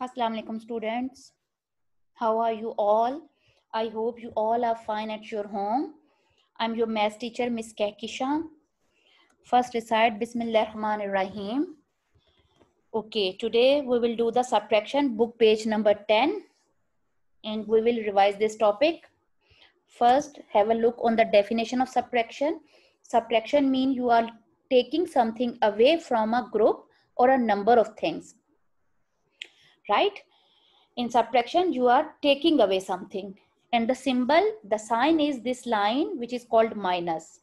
Assalamu alaikum students. How are you all? I hope you all are fine at your home. I'm your math teacher Miss Kehkishan. First recite Bismillah Rahman Rahim. Okay, today we will do the subtraction book page number 10 and we will revise this topic. First, have a look on the definition of subtraction. Subtraction means you are taking something away from a group or a number of things, right? In subtraction, you are taking away something. And the symbol, the sign is this line, which is called minus.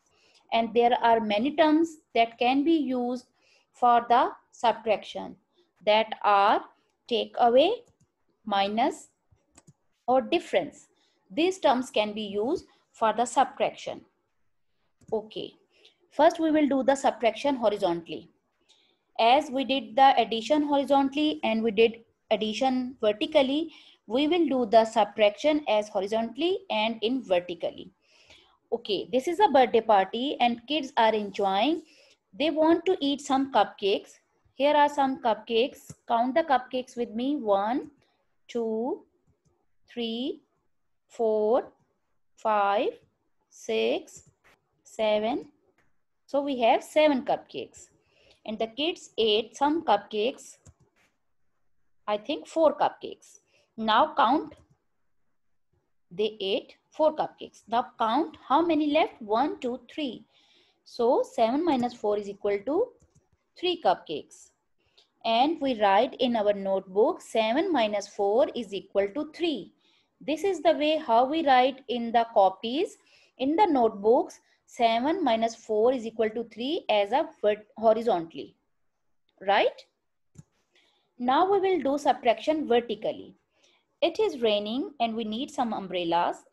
And there are many terms that can be used for the subtraction, that are take away, minus, or difference. These terms can be used for the subtraction. Okay. First, we will do the subtraction horizontally. As we did the addition horizontally and we did addition vertically, we will do the subtraction as horizontally and in vertically. Okay, this is a birthday party and kids are enjoying. They want to eat some cupcakes. Here are some cupcakes. Count the cupcakes with me. 1, 2, 3, 4, 5, 6, 7. So we have 7 cupcakes. And the kids ate some cupcakes. I think 4 cupcakes. Now count. They ate 4 cupcakes. Now count how many left? 1, 2, 3. So 7 minus 4 is equal to 3 cupcakes. And we write in our notebook 7 minus 4 is equal to 3. This is the way how we write in the copies. In the notebooks, 7 minus 4 is equal to 3 as a horizontally. Right? Now we will do subtraction vertically. It is raining and we need some umbrellas.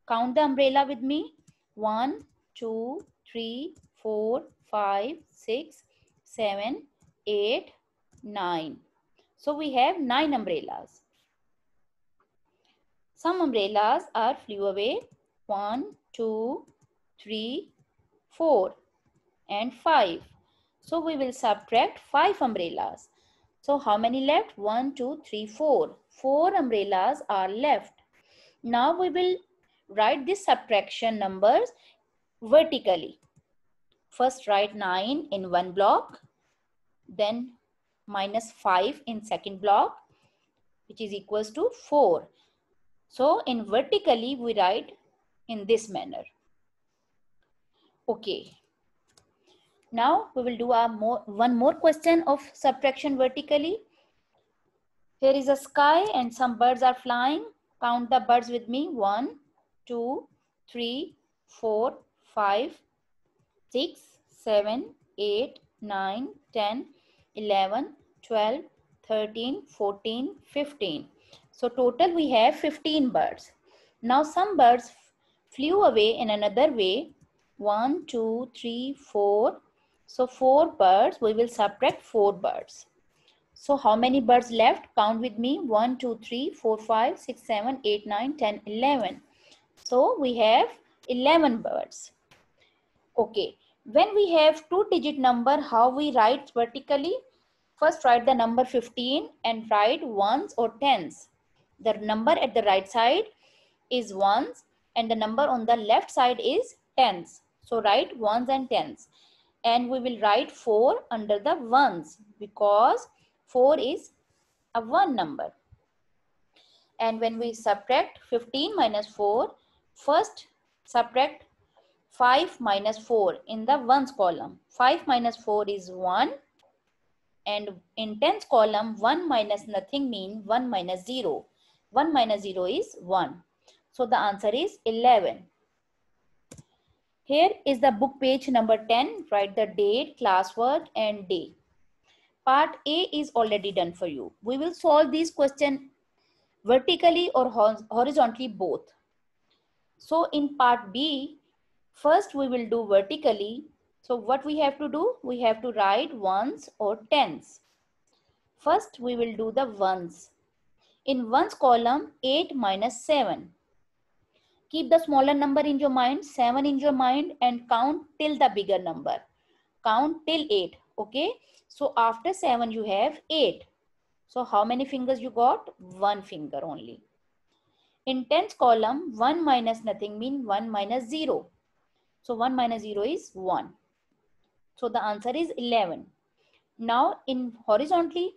Count the umbrella with me. 1, 2, 3, 4, 5, 6, 7, 8, 9. So we have 9 umbrellas. Some umbrellas are flew away. 1, 2, 3, 4 and 5. So we will subtract 5 umbrellas. So how many left? 1, 2, 3, 4. 4 umbrellas are left. Now we will write this subtraction numbers vertically. First write 9 in one block. Then minus 5 in second block, which is equals to 4. So in vertically we write in this manner. Okay. Now we will do one more question of subtraction vertically. Here is a sky and some birds are flying. Count the birds with me. 1, 2, 3, 4, 5, 6, 7, 8, 9, 10, 11, 12, 13, 14, 15. So total we have 15 birds. Now some birds flew away in another way. 1, 2, 3, 4. So 4 birds, we will subtract 4 birds. So how many birds left? Count with me. 1, 2, 3, 4, 5, 6, 7, 8, 9, 10, 11. So we have 11 birds. Okay. When we have 2-digit number, how we write vertically? First write the number 15 and write ones or tens. The number at the right side is ones and the number on the left side is tens. So write ones and tens. And we will write 4 under the ones because 4 is a 1 number. And when we subtract 15 minus 4, first subtract 5 minus 4 in the ones column. 5 minus 4 is 1. And in tens column, 1 minus nothing means 1 minus 0. 1 minus 0 is 1. So the answer is 11. Here is the book page number 10. Write the date, classwork and day. Part A is already done for you. We will solve these questions vertically or horizontally both. So in part B, first we will do vertically. So what we have to do? We have to write ones or tens. First we will do the ones. In ones column, 8 minus 7. Keep the smaller number in your mind, 7 in your mind and count till the bigger number. Count till 8, okay? So after 7 you have 8. So how many fingers you got? One finger only. In tens column, 1 minus nothing means 1 minus 0. So 1 minus 0 is 1. So the answer is 11. Now in horizontally,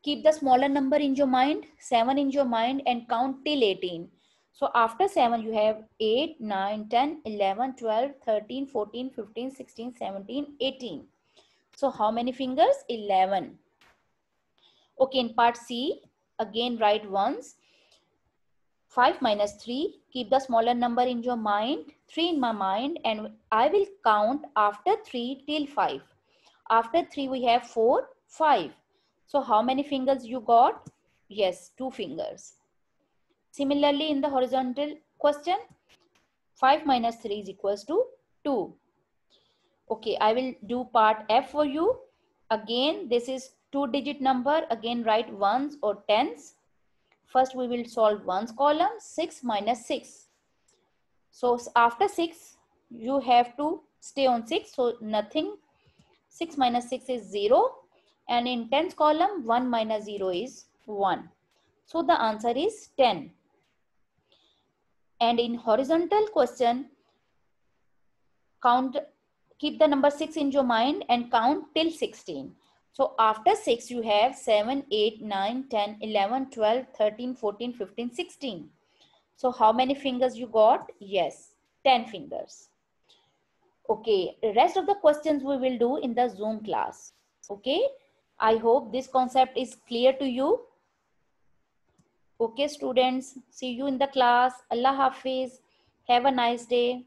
keep the smaller number in your mind, 7 in your mind, and count till 18. So after 7 you have 8, 9, 10, 11, 12, 13, 14, 15, 16, 17, 18. So how many fingers? 11. Okay, in part C, again write ones. 5 minus 3, keep the smaller number in your mind, 3 in my mind, and I will count after 3 till 5. After 3 we have 4, 5. So how many fingers you got? Yes, 2 fingers. Similarly, in the horizontal question, 5 minus 3 is equals to 2. Okay, I will do part F for you. Again, this is 2-digit number. Again, write ones or tens. First, we will solve ones column, 6 minus 6. So after 6, you have to stay on 6. So nothing. 6 minus 6 is 0. And in tens column, 1 minus 0 is 1. So the answer is 10. And in horizontal question, keep the number 6 in your mind and count till 16. So after 6, you have 7, 8, 9, 10, 11, 12, 13, 14, 15, 16. So how many fingers you got? Yes, 10 fingers. Okay, the rest of the questions we will do in the Zoom class. Okay, I hope this concept is clear to you. Okay, students, see you in the class. Allah Hafiz. Have a nice day.